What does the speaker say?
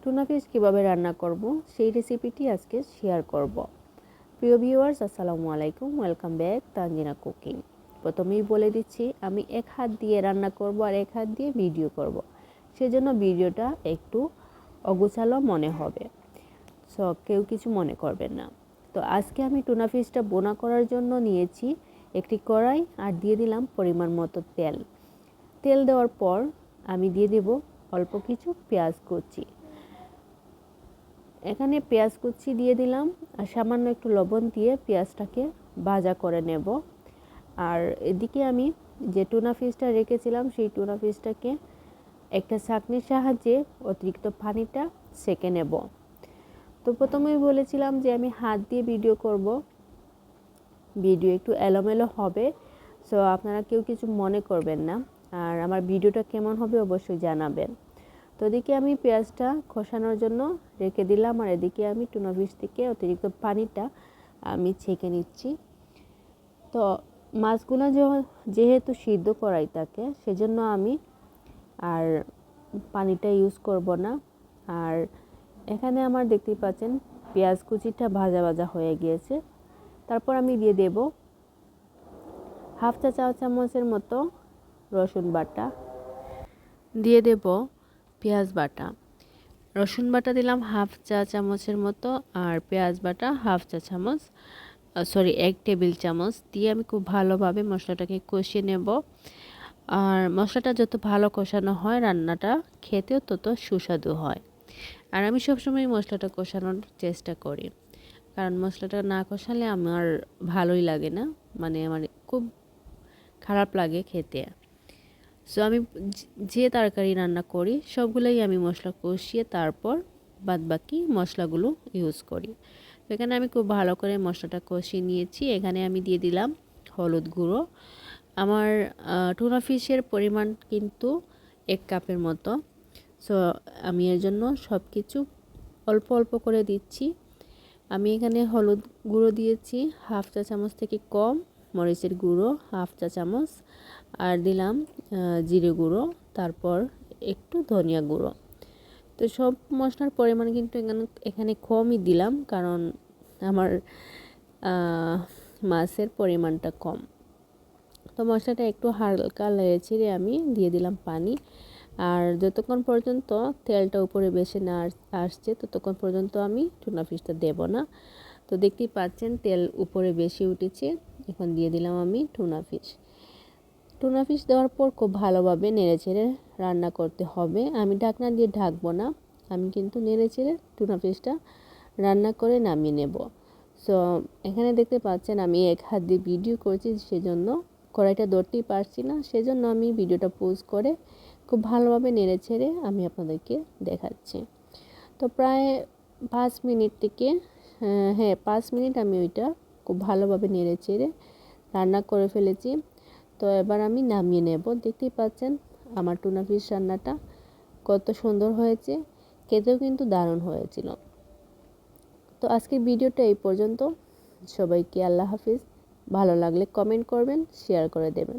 Tuna fish কীভাবে রান্না করব সেই রেসিপিটি আজকে শেয়ার করব। প্রিয় ভিউয়ার্স, আসসালামু আলাইকুম, ওয়েলকাম ব্যাক তানজিনা কুকিং। প্রথমেই বলে দিচ্ছি, আমি এক হাত দিয়ে রান্না করব আর এক হাত দিয়ে ভিডিও করব, সেজন্য ভিডিওটা একটু অগোছালো মনে হবে, সো কেউ কিছু মনে করবেন না। তো আজকে আমি টুনা ফিশটা বোনা করার জন্য নিয়েছি একটি কড়াই আর দিয়ে দিলাম পরিমাণ মতো তেল দেওয়ার পর আমি দিয়ে দেব অল্প কিছু পেঁয়াজ কুচি। এখানে পেঁয়াজ কুচি দিয়ে দিলাম আর সামান্য একটু লবণ দিয়ে পেঁয়াজটাকে ভাজা করে নেব। আর এদিকে আমি যে টুনা ফিশটা রেখেছিলাম সেই টুনা ফিশটাকে একটা ছাঁকনির সাহায্যে অতিরিক্ত পানিটা সেঁকে নেব। তো প্রথমেই বলেছিলাম যে আমি হাত দিয়ে ভিডিও করব, ভিডিও একটু এলোমেলো হবে, সো আপনারা কেউ কিছু মনে করবেন না। আর আমার ভিডিওটা কেমন হবে অবশ্যই জানাবেন। তো এদিকে আমি পেঁয়াজটা কষানোর জন্য রেখে দিলাম আর এদিকে আমি টুনা ফিশ থেকে অতিরিক্ত পানিটা আমি ছেঁকে নিচ্ছি। তো মাছগুলো যেহেতু সিদ্ধ করাই থাকে, সেজন্য আমি আর পানিটা ইউজ করব না। আর এখানে আমার দেখতেই পাচ্ছেন পেঁয়াজ কুচিটা ভাজা ভাজা হয়ে গিয়েছে। তারপর আমি দিয়ে দেব হাফ চা চামচের মতো রসুন বাটা, দিয়ে দেব পেঁয়াজ বাটা। রসুন বাটা দিলাম হাফ চা চামচের মতো আর পেঁয়াজ বাটা হাফ চা চামচ, 1 টেবিল চামচ দিয়ে আমি খুব ভালোভাবে মশলাটাকে কষিয়ে নেব। আর মশলাটা যত ভালো কষানো হয় রান্নাটা খেতেও তত সুস্বাদু হয়। আর আমি সবসময় মশলাটা কষানোর চেষ্টা করি, কারণ মশলাটা না কষালে আমার ভালোই লাগে না, মানে আমার খুব খারাপ লাগে খেতে। সো আমি যে তরকারি রান্না করি সবগুলোই আমি মশলা কষিয়ে তারপর বাদবাকি মশলাগুলো ইউজ করি। তো এখানে আমি খুব ভালো করে মশলাটা কষিয়ে নিয়েছি। এখানে আমি দিয়ে দিলাম হলুদ গুঁড়ো। আমার টুনা ফিশের পরিমাণ কিন্তু 1 কাপের মতো, সো আমি এর জন্য সব কিছু অল্প অল্প করে দিচ্ছি। আমি এখানে হলুদ গুঁড়ো দিয়েছি হাফ চা চামচ থেকে কম, মরিচের গুঁড়ো হাফ চা চামচ, আর দিলাম জিরে গুঁড়ো, তারপর একটু ধনিয়া গুঁড়ো। তো সব মশলার পরিমাণ কিন্তু এখানে কমই দিলাম, কারণ আমার মাছের পরিমাণটা কম। তো মশলাটা একটু হালকা নেড়ে আমি দিয়ে দিলাম পানি। আর যতক্ষণ পর্যন্ত তেলটা উপরে বেশি না আসছে ততক্ষণ পর্যন্ত আমি টুনা ফিশটা দেব না। তো দেখতেই পাচ্ছেন তেল উপরে বেশি উঠেছে। এখন দিয়ে দিলাম আমি টুনা ফিশ দেওয়ার পর খুব ভালোভাবে নেড়েচেড়ে রান্না করতে হবে। আমি ঢাকনা দিয়ে ঢাকবো না, আমি কিন্তু নেড়েচেড়ে টুনা ফিশটা রান্না করে নামিয়ে নেব। সো এখানে দেখতে পাচ্ছেন আমি এক হাত দিয়ে ভিডিও করছি, সেজন্য কড়াইটা ধরতেই পারছি না, সেজন্য আমি ভিডিওটা পজ করে খুব ভালোভাবে নেড়েচেড়ে আমি আপনাদেরকে দেখাচ্ছি। তো প্রায় 5 মিনিট থেকে 5 মিনিট আমি ওইটা খুব ভালোভাবে নেড়েচেড়ে রান্না করে ফেলেছি। তো এবার আমি নামিয়ে নেব। দেখতেই পাচ্ছেন আমার টুনা ফিশ রান্নাটা কত সুন্দর হয়েছে, খেতেও কিন্তু দারুণ হয়েছিল। তো আজকের ভিডিওটা এই পর্যন্ত। সবাইকে আল্লাহ হাফিজ। ভালো লাগলে কমেন্ট করবেন, শেয়ার করে দেবেন।